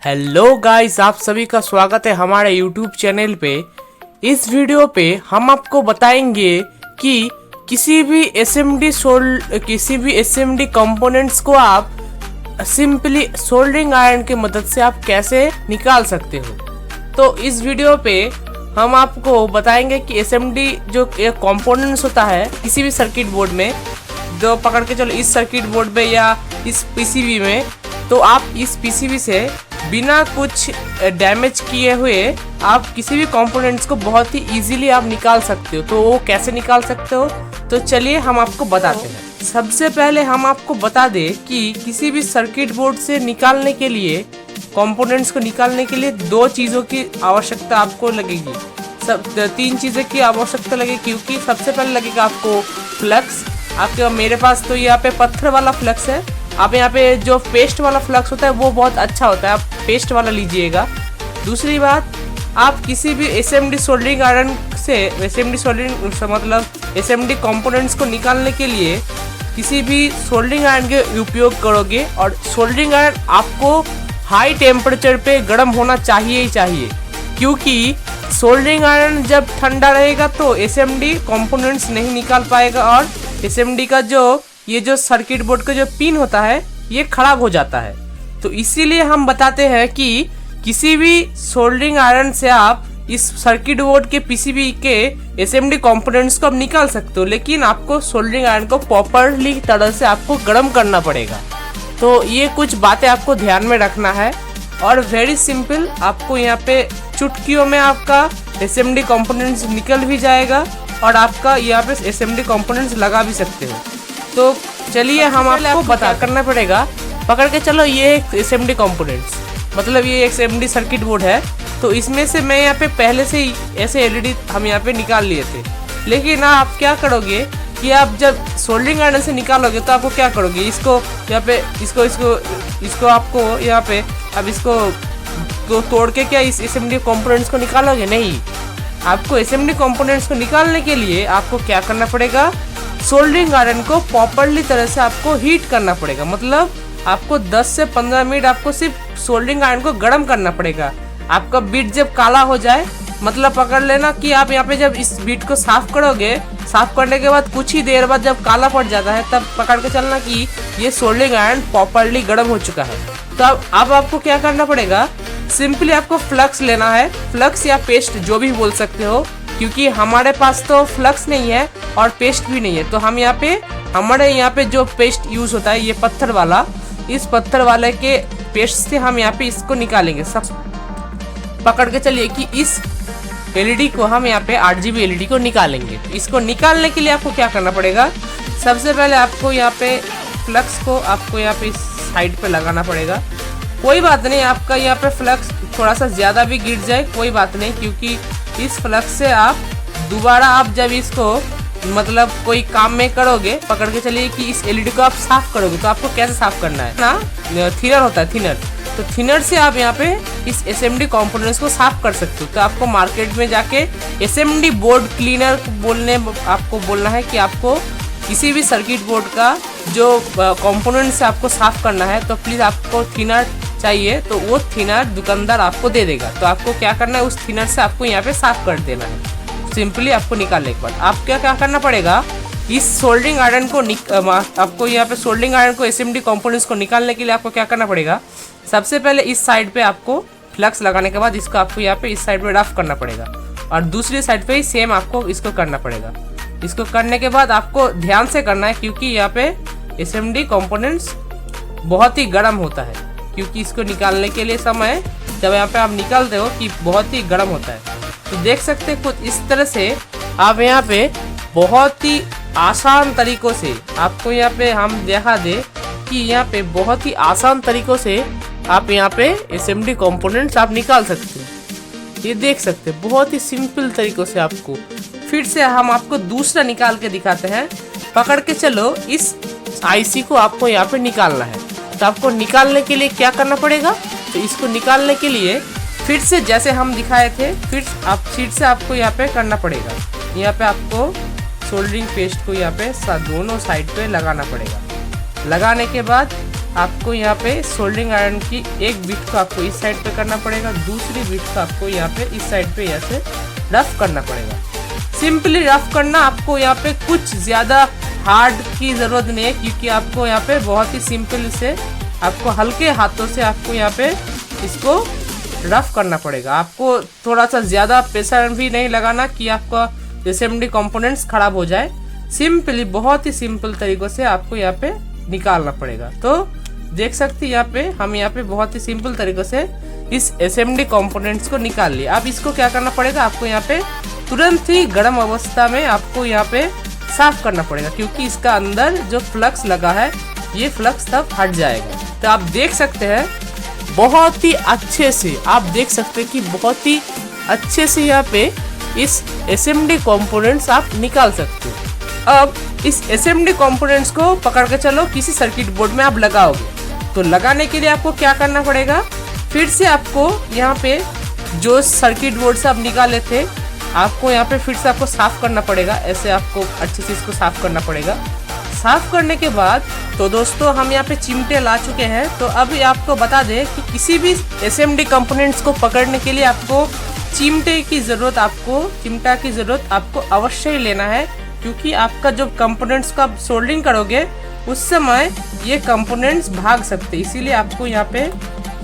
Hello guys, आप सभी का स्वागत है हमारे यूट्यूब चैनल पे। इस वीडियो पे हम आपको बताएंगे कि किसी भी एसएमडी कंपोनेंट्स को आप सिंपली सोल्डरिंग आयरन की मदद से आप कैसे निकाल सकते हो। तो इस वीडियो पे हम आपको बताएंगे कि एसएमडी जो कंपोनेंट्स होता है किसी भी सर्किट बोर्ड में, जो पकड़ के चलो इस सर्किट बोर्ड में या इस पीसीबी में, तो आप इस पीसीबी से बिना कुछ डैमेज किए हुए आप किसी भी कंपोनेंट्स को बहुत ही इजीली आप निकाल सकते हो। तो वो कैसे निकाल सकते हो, तो चलिए हम आपको बताते हैं। सबसे पहले हम आपको बता दें कि किसी भी सर्किट बोर्ड से निकालने के लिए, कंपोनेंट्स को निकालने के लिए दो चीज़ों की आवश्यकता आपको लगेगी। तीन चीज़ें की आवश्यकता लगेगी, क्योंकि सबसे पहले लगेगा आपको फ्लक्स। आपके मेरे पास तो यहाँ पे पत्थर वाला फ्लक्स है। आप यहाँ पे जो पेस्ट वाला फ्लक्स होता है वो बहुत अच्छा होता है, आप पेस्ट वाला लीजिएगा। दूसरी बात, आप किसी भी एसएमडी सोल्डरिंग आयरन से एसएमडी कंपोनेंट्स को निकालने के लिए किसी भी सोल्डरिंग आयरन के उपयोग करोगे, और सोल्डरिंग आयरन आपको हाई टेम्परेचर पे गर्म होना चाहिए ही चाहिए, क्योंकि सोल्डरिंग आयरन जब ठंडा रहेगा तो एसएमडी कंपोनेंट्स नहीं निकाल पाएगा, और एसएमडी का ये जो सर्किट बोर्ड का जो पिन होता है ये खराब हो जाता है। तो इसीलिए हम बताते हैं कि किसी भी सोल्डरिंग आयरन से आप इस सर्किट बोर्ड के पीसीबी के एसएमडी कंपोनेंट्स को आप निकाल सकते हो, लेकिन आपको सोल्डरिंग आयरन को प्रॉपरली तरह से आपको गर्म करना पड़ेगा। तो ये कुछ बातें आपको ध्यान में रखना है, और वेरी सिंपल, आपको यहाँ पे चुटकियों में आपका एसएमडी कंपोनेंट्स निकल भी जाएगा, और आपका यहाँ पे एसएमडी कंपोनेंट्स लगा भी सकते हो। तो चलिए हम आपको बता करना पड़ेगा। पकड़ के चलो, ये एक एसएमडी कंपोनेंट्स, मतलब ये एक एसएमडी सर्किट बोर्ड है। तो इसमें से मैं यहाँ पे पहले से ही ऐसे एलईडी हम यहाँ पे निकाल लिए थे, लेकिन आप क्या करोगे कि आप जब सोल्डरिंग आयरन से निकालोगे तो आपको क्या करोगे, इसको यहाँ पे इसको आपको यहाँ पे अब इसको तो तोड़ के क्या इस एसएमडी कंपोनेंट्स को निकालोगे? नहीं, आपको एसएमडी कंपोनेंट्स को निकालने के लिए आपको क्या करना पड़ेगा, सोल्डरिंग आयरन को प्रॉपरली तरह से आपको हीट करना पड़ेगा। मतलब आपको 10 से 15 मिनट आपको सिर्फ सोल्डरिंग आयरन को गर्म करना पड़ेगा। आपका बीट जब काला हो जाए, मतलब पकड़ लेना कि आप यहाँ पे जब इस बीट को साफ करोगे, साफ करने के बाद कुछ ही देर बाद जब काला पड़ जाता है, तब पकड़ के चलना कि ये सोल्डरिंग आयरन प्रॉपरली गर्म हो चुका है। तो अब आपको क्या करना पड़ेगा, सिंपली आपको फ्लक्स लेना है, फ्लक्स या पेस्ट जो भी बोल सकते हो, क्योंकि हमारे पास तो फ्लक्स नहीं है और पेस्ट भी नहीं है। तो हम हमारे यहाँ पे जो पेस्ट यूज होता है ये पत्थर वाला, इस पत्थर वाले के पेस्ट से हम यहाँ पे इसको निकालेंगे। सब पकड़ के चलिए कि इस एलईडी को हम यहाँ पे 8GB एलईडी को निकालेंगे। इसको निकालने के लिए आपको क्या करना पड़ेगा, सबसे पहले आपको यहाँ पे फ्लक्स को आपको यहाँ पे इस साइड पे लगाना पड़ेगा। कोई बात नहीं, आपका यहाँ पे फ्लक्स थोड़ा सा ज़्यादा भी गिर जाए कोई बात नहीं, क्योंकि इस फ्लक्स से आप दोबारा आप जब इसको मतलब कोई काम में करोगे, पकड़ के चलिए कि इस एलईडी को आप साफ करोगे, तो आपको कैसे साफ करना है ना, थिनर होता है थिनर, तो थिनर से आप यहाँ पे इस एसएमडी कंपोनेंट्स को साफ कर सकते हो। तो आपको मार्केट में जाके एसएमडी बोर्ड क्लीनर आपको बोलना है कि आपको किसी भी सर्किट बोर्ड का जो कंपोनेंट से आपको साफ करना है, तो प्लीज़ आपको थिनर चाहिए, तो वो थिनर दुकानदार आपको दे देगा। तो आपको क्या करना है, उस थिनर से आपको यहाँ पे साफ कर देना है। सिंपली आपको निकालने के बाद आप क्या करना पड़ेगा, इस सोल्डरिंग आयरन को आपको यहाँ पे सोल्डरिंग आयरन को एसएमडी कंपोनेंट्स को निकालने के लिए आपको क्या करना पड़ेगा, सबसे पहले इस साइड पे आपको फ्लक्स लगाने के बाद इसको आपको यहाँ पे इस साइड पे रफ करना पड़ेगा, और दूसरी साइड पे ही सेम आपको इसको करना पड़ेगा। इसको करने के बाद आपको ध्यान से करना है, क्योंकि यहाँ पे एसएमडी कंपोनेंट्स बहुत ही गर्म होता है, क्योंकि इसको निकालने के लिए समय जब यहाँ पे आप निकालते हो कि बहुत ही गर्म होता है। तो देख सकते हैं कुछ इस तरह से आप यहाँ पे बहुत ही आसान तरीकों से आपको यहाँ पे हम दिखा दे कि यहाँ पे बहुत ही आसान तरीकों से आप यहाँ पे एसएमडी कंपोनेंट्स आप निकाल सकते हो। ये देख सकते हैं बहुत ही सिंपल तरीकों से आपको। फिर से हम आपको दूसरा निकाल के दिखाते हैं। पकड़ के चलो, इस आईसी को आपको यहाँ पे निकालना है। तो आपको निकालने के लिए क्या करना पड़ेगा, तो इसको निकालने के लिए फिर से जैसे हम दिखाए थे, फिर से आपको यहाँ पे करना पड़ेगा। यहाँ पे आपको सोल्डरिंग पेस्ट को यहाँ पे दोनों साइड पे लगाना पड़ेगा। लगाने के बाद आपको यहाँ पे सोल्डरिंग आयरन की एक बिट को आपको इस साइड पे करना पड़ेगा, दूसरी बिट को आपको यहाँ पे इस साइड पे ऐसे रफ करना पड़ेगा। सिंपली रफ करना, आपको यहाँ पे कुछ ज़्यादा हार्ड की ज़रूरत नहीं है, क्योंकि आपको यहाँ पे बहुत ही सिंपल से आपको हल्के हाथों से आपको यहाँ पे इसको रफ करना पड़ेगा। आपको थोड़ा सा ज़्यादा प्रेशर भी नहीं लगाना कि आपका असेंबली कंपोनेंट्स खराब हो जाए। सिंपली बहुत ही सिंपल तरीक़ों से आपको यहाँ पे निकालना पड़ेगा। तो देख सकते हैं यहाँ पे हम यहाँ पे बहुत ही सिंपल तरीक़ों से इस असेंबली कंपोनेंट्स को निकाल लिया। अब इसको क्या करना पड़ेगा, आपको यहाँ पे तुरंत ही गर्म अवस्था में आपको यहाँ पे साफ करना पड़ेगा, क्योंकि इसका अंदर जो फ्लक्स लगा है ये फ्लक्स तब हट जाएगा। तो आप देख सकते हैं बहुत ही अच्छे से, आप देख सकते हैं कि बहुत ही अच्छे से यहाँ पे इस असेंबली कंपोनेंट्स आप निकाल सकते हो। अब इस असेंबली कंपोनेंट्स को पकड़ के चलो किसी सर्किट बोर्ड में आप लगाओगे। तो लगाने के लिए आपको क्या करना पड़ेगा, फिर से आपको यहाँ पे जो सर्किट बोर्ड से आप निकाले थे आपको यहाँ पे फिर से आपको साफ करना पड़ेगा। ऐसे आपको अच्छे से इसको साफ करना पड़ेगा। साफ करने के बाद तो दोस्तों हम यहाँ पे चिमटे ला चुके हैं। तो अभी आपको बता दें कि किसी भी असेंबली कंपोनेंट्स को पकड़ने के लिए आपको चिमटे की ज़रूरत आपको अवश्य ही लेना है, क्योंकि आपका जो कंपोनेंट्स का आप सोल्डरिंग करोगे उस समय ये कंपोनेंट्स भाग सकते हैं। इसीलिए आपको यहाँ पे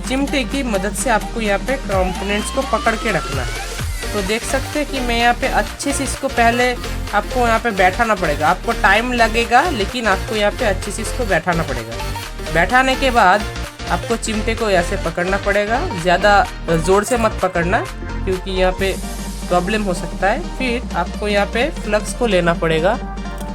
चिमटे की मदद से आपको यहाँ पे कंपोनेंट्स को पकड़ के रखना है। तो देख सकते हैं कि मैं यहाँ पे अच्छे से इसको पहले आपको यहाँ पे बैठाना पड़ेगा। आपको टाइम लगेगा, लेकिन आपको यहाँ पे अच्छे से इसको बैठाना पड़ेगा। बैठाने के बाद आपको चिमटे को ऐसे पकड़ना पड़ेगा, ज़्यादा ज़ोर से मत पकड़ना क्योंकि यहाँ पे प्रॉब्लम हो सकता है। फिर आपको यहाँ पे फ्लक्स को लेना पड़ेगा।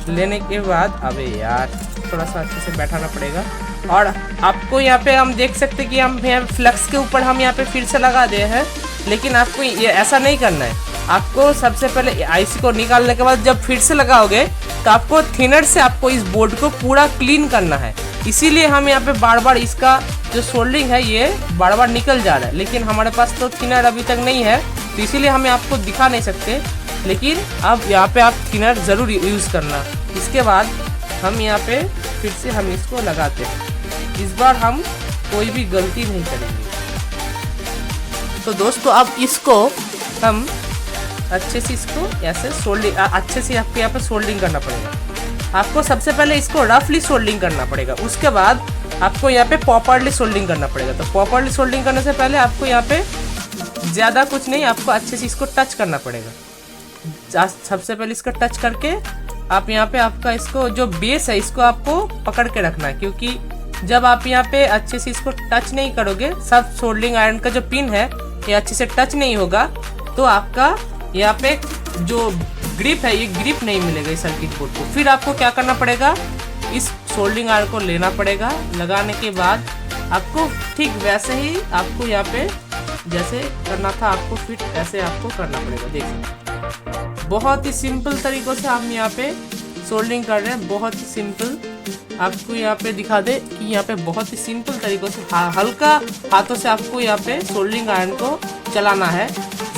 लेने के बाद अबे यार थोड़ा सा अच्छे से बैठाना पड़ेगा। और आपको यहाँ पे हम देख सकते हैं कि हम यहाँ फ्लक्स के ऊपर हम यहाँ पे फिर से लगा दे हैं, लेकिन आपको ये ऐसा नहीं करना है। आपको सबसे पहले आईसी को निकालने के बाद जब फिर से लगाओगे तो आपको थिनर से आपको इस बोर्ड को पूरा क्लीन करना है। इसीलिए हम यहाँ पे बार बार इसका जो सोल्डरिंग है ये बार बार निकल जा रहा है, लेकिन हमारे पास तो थिनर अभी तक नहीं है, तो इसीलिए हमें आपको दिखा नहीं सकते। लेकिन अब यहाँ पे आप थिनर ज़रूर यूज़ करना। इसके बाद हम यहाँ पे फिर से हम इसको लगाते हैं। इस बार हम कोई भी गलती नहीं करेंगे। तो दोस्तों अब इसको हम अच्छे से इसको ऐसे सोल्डिंग अच्छे से आपको यहाँ पे सोल्डिंग करना पड़ेगा। आपको सबसे पहले इसको रफली सोल्डिंग करना पड़ेगा, उसके बाद आपको यहाँ पे प्रॉपर्ली सोल्डिंग करना पड़ेगा। तो प्रॉपर्ली सोल्डिंग करने से पहले आपको यहाँ पे ज़्यादा कुछ नहीं, आपको अच्छे से इसको टच करना पड़ेगा। सबसे पहले इसको टच करके आप यहाँ पे आपका इसको जो बेस है इसको आपको पकड़ के रखना है, क्योंकि जब आप यहाँ पे अच्छे से इसको टच नहीं करोगे, सब सोल्डरिंग आयरन का जो पिन है ये अच्छे से टच नहीं होगा, तो आपका यहाँ पे जो ग्रिप है ये ग्रिप नहीं मिलेगा इस सर्किट बोर्ड को। फिर आपको क्या करना पड़ेगा, इस सोल्डरिंग आयरन को लेना पड़ेगा। लगाने के बाद आपको ठीक वैसे ही आपको यहाँ पे जैसे करना था आपको फिर ऐसे आपको करना पड़ेगा। देखिए बहुत ही सिंपल तरीक़ों से हम यहाँ पे सोल्डरिंग कर रहे हैं, बहुत ही सिंपल। आपको यहाँ पे दिखा दे कि यहाँ पे बहुत ही सिंपल तरीक़ों से हल्का हाथों से आपको यहाँ पे सोल्डरिंग आयरन को चलाना है।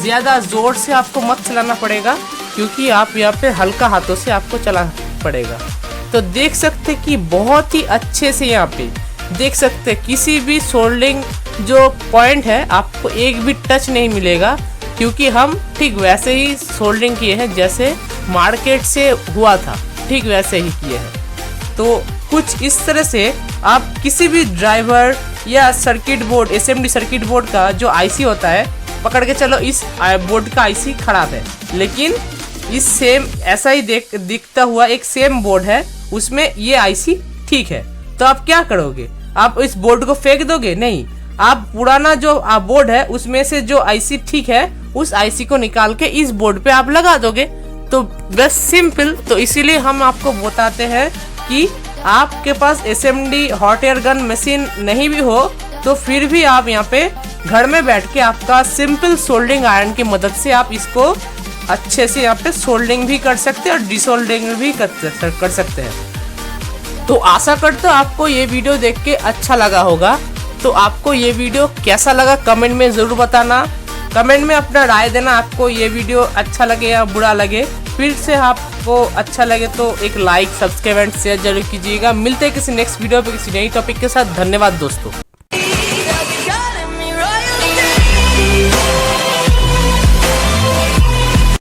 ज़्यादा ज़ोर से आपको मत चलाना पड़ेगा, क्योंकि आप यहाँ पे हल्का हाथों से आपको चलाना पड़ेगा। तो देख सकते कि बहुत ही अच्छे से यहाँ पे देख सकते किसी भी सोल्डरिंग जो पॉइंट है आपको एक भी टच नहीं मिलेगा, क्योंकि हम ठीक वैसे ही सोल्डरिंग किए हैं जैसे मार्केट से हुआ था, ठीक वैसे ही किए हैं। तो कुछ इस तरह से आप किसी भी ड्राइवर या circuit board assembly circuit board का जो आईसी होता है पकड़ के चलो इस बोर्ड का आईसी खराब है, लेकिन इस सेम ऐसा ही दिखता हुआ एक सेम बोर्ड है उसमें ये आईसी ठीक है, तो आप क्या करोगे, आप इस बोर्ड को फेंक दोगे? नहीं, आप पुराना जो बोर्ड है उसमें से जो आईसी ठीक है उस आईसी को निकाल के इस बोर्ड पे आप लगा दोगे। तो बस सिंपल। तो इसीलिए हम आपको बताते हैं कि आपके पास assembly hot air gun machine नहीं भी हो तो फिर भी आप यहाँ पे घर में बैठ के आपका सिंपल सोल्डरिंग आयरन की मदद से आप इसको अच्छे से यहाँ पे सोल्डरिंग भी कर सकते हैं और डिसोल्डरिंग भी कर सकते हैं। तो आशा करते हो आपको ये वीडियो देख के अच्छा लगा होगा। तो आपको ये वीडियो कैसा लगा कमेंट में ज़रूर बताना। कमेंट में अपना राय देना, आपको ये वीडियो अच्छा लगे या बुरा लगे। फिर से आपको अच्छा लगे तो एक लाइक, सब्सक्राइब एंड शेयर जरूर कीजिएगा। मिलते हैं किसी नेक्स्ट वीडियो पे किसी नई टॉपिक के साथ। धन्यवाद दोस्तों।